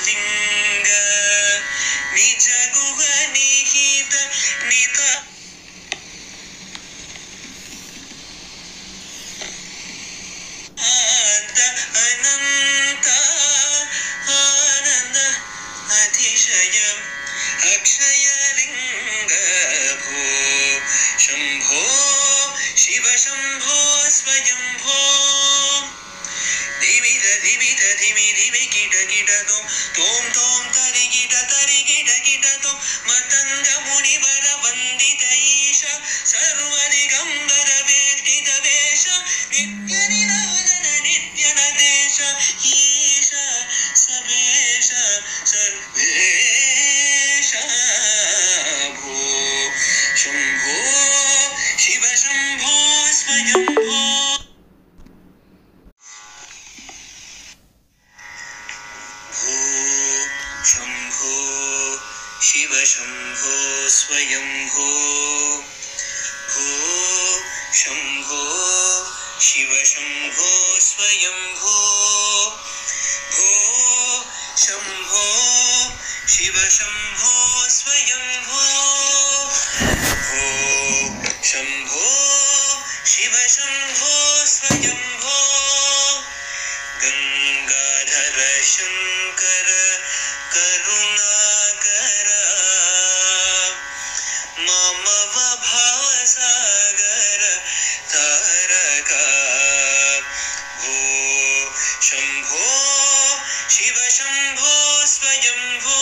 लिंग निज गुह निहित निता अनंत आनंद अतिशयम् अक्षय लिंग भो शंभो शिव शंभो स्वयंभो धिमित धिमित धिमि धिमि कीट कीट तोम तोम तरि कीट तोम मतंग मुनिवर वंदित ईश सर्वदिगंबर वेष्टित वेश नित्य निरोधन नित्य नदेश ईश सवेश सर्वेश भो शंभो शिव शंभो स्वयंभो शंभो शिव शंभो स्वयंभो भो शंभो शिव शंभो स्वयंभो भो शंभो शिव शंभो स्वयंभो भो शंभो शिव शंभो स्वयंभो गंगाधर शंकर करुणाकर ममव भावसागर तारका भो शंभो शिव शंभो स्वयंभो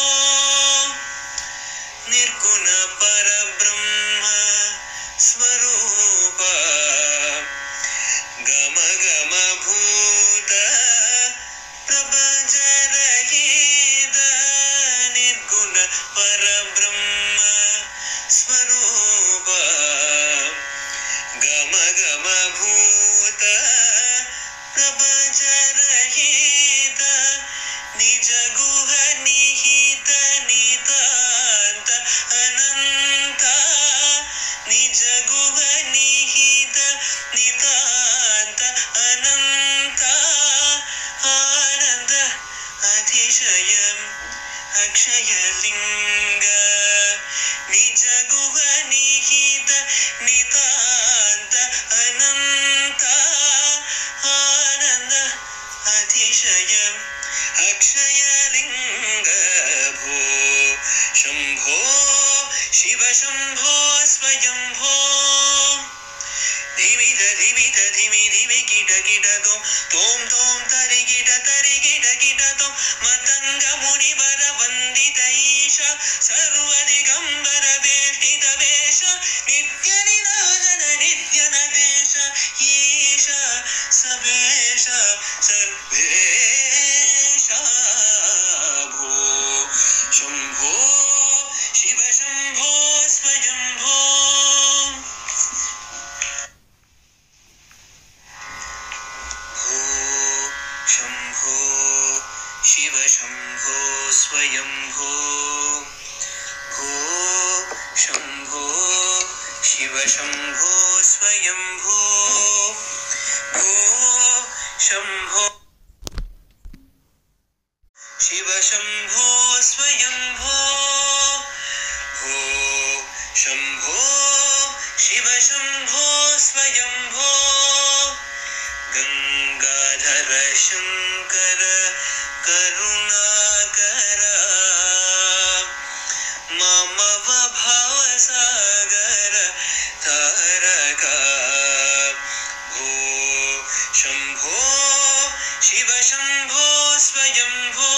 निर्गुण परब्रह्म स्वरूप गम गम भूत प्रपंच रहित निर्गुण परब्रह्म स्वरूप गम गम भूत प्रपंच रहित निज गुह निहित नितांत अनंत निज गुह निहित नितांत अनंत आनंद अतिशयम् अक्षय लिंग निज गुह निहित नितांत अनंत आनंद अतिशयम् अक्षय लिंग भो शंभो शिव शंभो स्वयंभो धिमित धिमित धिमि धिमि कीट तोम तोम तरि कीट तोम मतंग मुनिवर वंदित ईश सर्वदिगंबर वेष्टित वेश नित्य निरोधन नित्य नदेश ईश सवेश सर्वेश भो शंभो शिव शंभो स्वयंभो शंभो शिव शंभो स्वयंभो भो शंभो शिव शंभो स्वयंभो भो शंभो शिव शंभो स्वयंभो भो शंभो शिव शंभो स्वयंभो गंगाधर शंकर करुणाकर ममव भावसागर तारका भो शंभो शिव शंभो स्वयंभो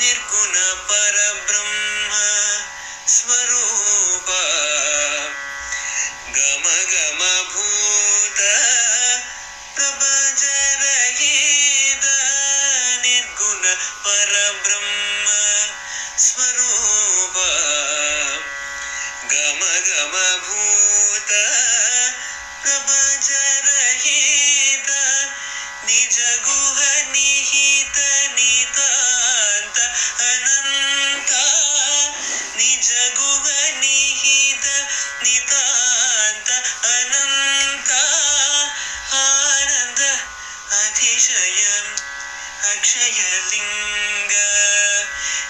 निर्गुण परब्रह्म स्वरूप गम गम भूत प्रपंच रहित निर्गुण परब्रह्म स्वरूप गम गम भूत प्रपंच रहित निज गुह निहित नितांत अनंत निज गुह निहित नितांत अनंत आनंद अतिशयम् अक्षयलिङ्ग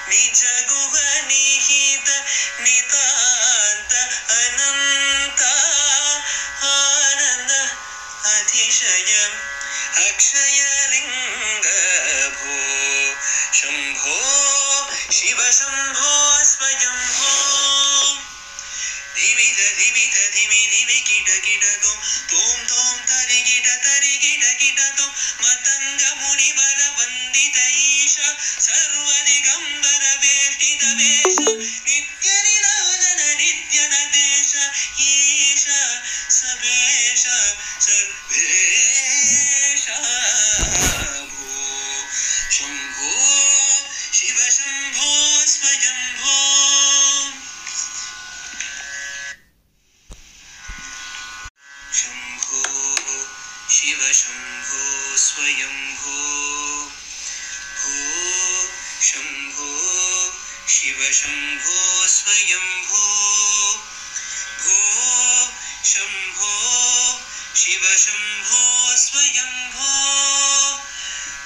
निज गुह निहित नितान्त अनन्त आनन्द अतिशय अक्षयलिङ्ग भो शम्भो शिव शम्भो स्वयम्भो धिमिध धिमिध धिमि धिमि किट किट तोम तोम तरि किट तोम मतंग मुनिवर वंदित ईश सर्वदिगंबर वेष्टित वेश नित्य निराजन नित्य नदेश ईश सबेश सर्वेश भो शंभो शिव शंभो स्वयंभो शंभो शिव शंभो स्वयंभो भो शंभो शिव शंभो स्वयंभो भो शंभो शिव शंभो स्वयंभो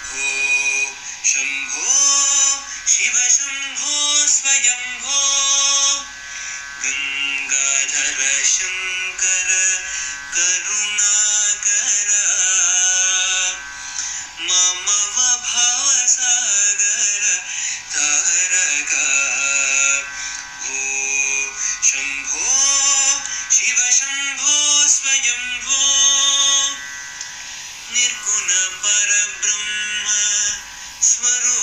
भो शंभो शिव शंभो स्वयंभो गंगाधर शंकर करुणाकर मम भवसागर तारक भो शंभो शिव शंभो स्वयंभो निर्गुण परब्रह्म स्वरूप